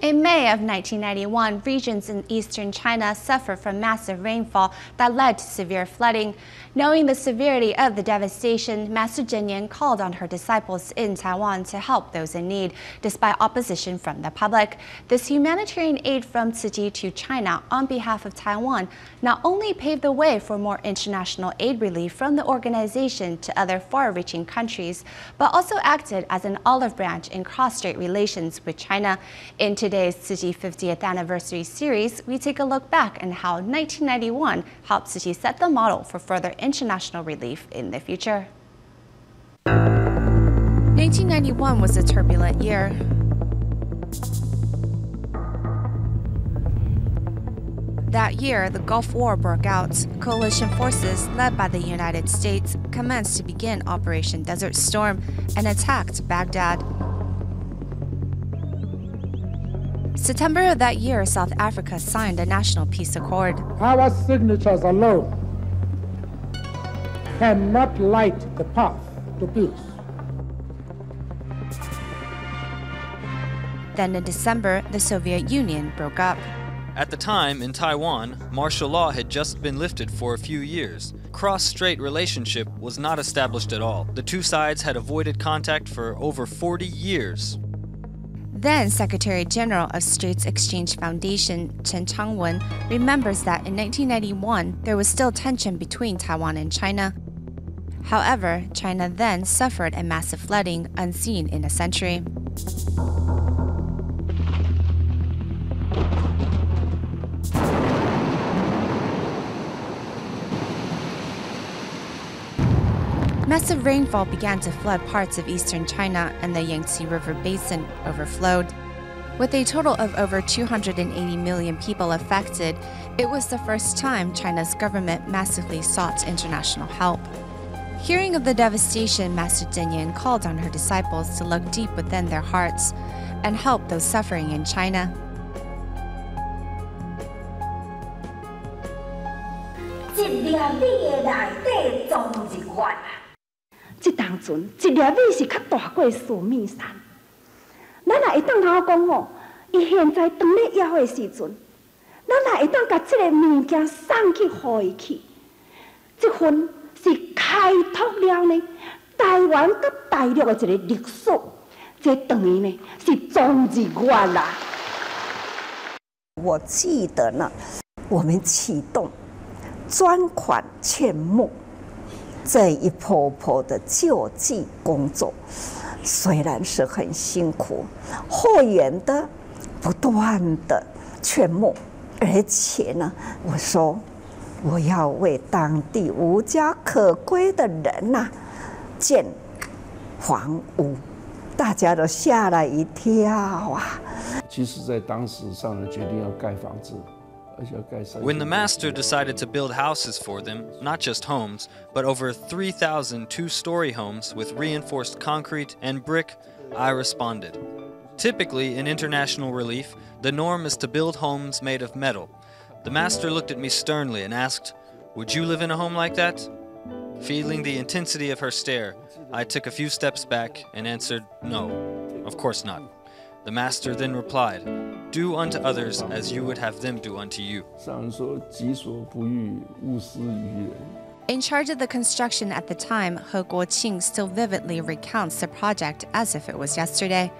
In May of 1991, regions in eastern China suffered from massive rainfall that led to severe flooding. Knowing the severity of the devastation, Master Cheng Yen called on her disciples in Taiwan to help those in need, despite opposition from the public. This humanitarian aid from Tzu Chi to China on behalf of Taiwan not only paved the way for more international aid relief from the organization to other far-reaching countries, but also acted as an olive branch in cross-strait relations with China. In today's Chi 50th anniversary series, we take a look back on how 1991 helped Tzu Chi set the model for further international relief in the future. 1991 was a turbulent year. That year, the Gulf War broke out. Coalition forces, led by the United States, commenced to begin Operation Desert Storm and attacked Baghdad. September of that year, South Africa signed a national peace accord. Our signatures alone cannot light the path to peace. Then in December, the Soviet Union broke up. At the time, in Taiwan, martial law had just been lifted for a few years. Cross-strait relationship was not established at all. The two sides had avoided contact for over 40 years. Then Secretary General of Straits Exchange Foundation, Chen Yen, remembers that in 1991, there was still tension between Taiwan and China. However, China then suffered a massive flooding unseen in a century. Massive rainfall began to flood parts of eastern China, and the Yangtze River basin overflowed. With a total of over 280 million people affected, it was the first time China's government massively sought international help. Hearing of the devastation, Master Cheng Yen called on her disciples to look deep within their hearts and help those suffering in China. 这当阵，一粒米是较大过寿米山。咱若会当好讲哦，伊现在当咧枵的时阵，咱若会当甲这个物件送去互伊去，这份是开拓了呢台湾甲大陆的一个历史，这等于呢是终日愿啦。我记得呢，我们启动专款劝募。 这一波波的救济工作，虽然是很辛苦，后援的不断的劝募，而且呢，我说我要为当地无家可归的人呐、建房屋，大家都吓了一跳啊！其实，在当时上人决定要盖房子。 When the master decided to build houses for them, not just homes, but over 3,000 two-story homes with reinforced concrete and brick, I responded. Typically, in international relief, the norm is to build homes made of metal. The master looked at me sternly and asked, "Would you live in a home like that?" Feeling the intensity of her stare, I took a few steps back and answered, "No, of course not." The master then replied, "Do unto others as you would have them do unto you." In charge of the construction at the time, He Guoqing still vividly recounts the project as if it was yesterday,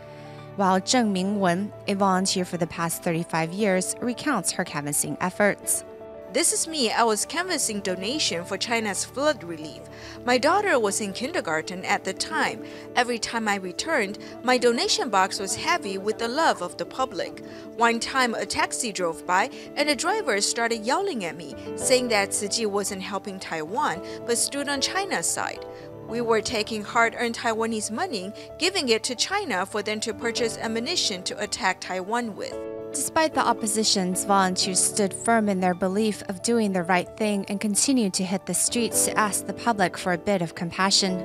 while Zheng Mingwen, a volunteer for the past 35 years, recounts her canvassing efforts. This is me. I was canvassing donation for China's flood relief. My daughter was in kindergarten at the time. Every time I returned, my donation box was heavy with the love of the public. One time, a taxi drove by and the driver started yelling at me, saying that Tzu Chi wasn't helping Taiwan, but stood on China's side. We were taking hard-earned Taiwanese money, giving it to China for them to purchase ammunition to attack Taiwan with. Despite the oppositions, volunteers stood firm in their belief of doing the right thing and continued to hit the streets to ask the public for a bit of compassion.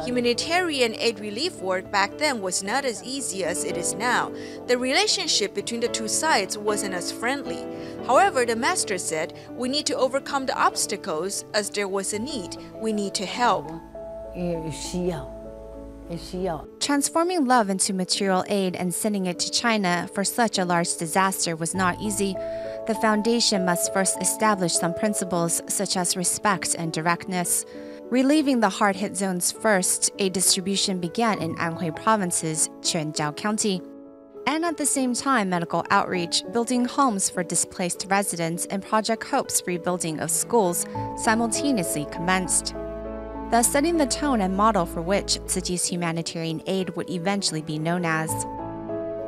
Humanitarian aid relief work back then was not as easy as it is now. The relationship between the two sides wasn't as friendly. However, the master said, we need to overcome the obstacles as there was a need. We need to help. Transforming love into material aid and sending it to China for such a large disaster was not easy. The foundation must first establish some principles such as respect and directness. Relieving the hard-hit zones first, a distribution began in Anhui Province's Quanzhou County. And at the same time, medical outreach, building homes for displaced residents, and Project Hope's rebuilding of schools simultaneously commenced, thus setting the tone and model for which Tzu Chi's humanitarian aid would eventually be known as.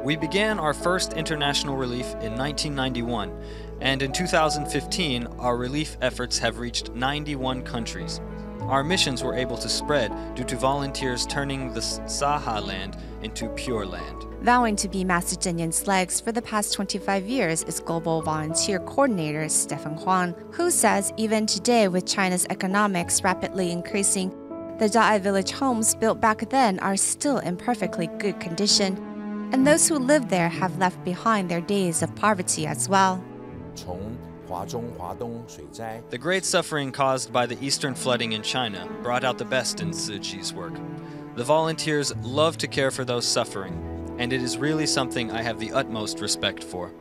We began our first international relief in 1991, and in 2015, our relief efforts have reached 91 countries. Our missions were able to spread due to volunteers turning the Saha land into pure land. Vowing to be Master Cheng Yen's legs for the past 25 years is Global Volunteer Coordinator Stephen Huang, who says even today, with China's economics rapidly increasing, the Da'ai village homes built back then are still in perfectly good condition, and those who live there have left behind their days of poverty as well. The great suffering caused by the eastern flooding in China brought out the best in Tzu Chi's work. The volunteers love to care for those suffering, and it is really something I have the utmost respect for.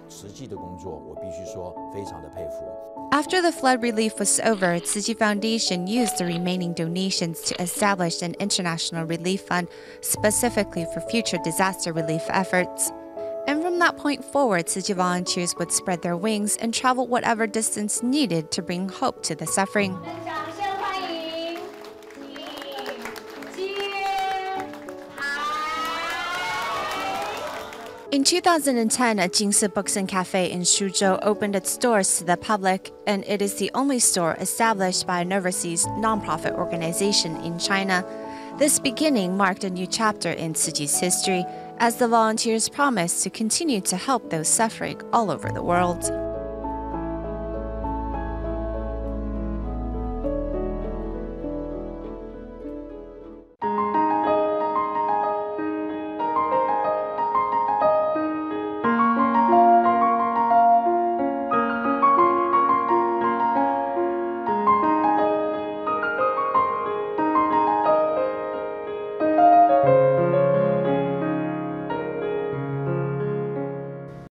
After the flood relief was over, Tzu Chi Foundation used the remaining donations to establish an international relief fund specifically for future disaster relief efforts. And from that point forward, Tzu Chi volunteers would spread their wings and travel whatever distance needed to bring hope to the suffering. In 2010, a Jingsi Books and Cafe in Suzhou opened its doors to the public, and it is the only store established by an overseas nonprofit organization in China. This beginning marked a new chapter in Tzu Chi's history, as the volunteers promised to continue to help those suffering all over the world.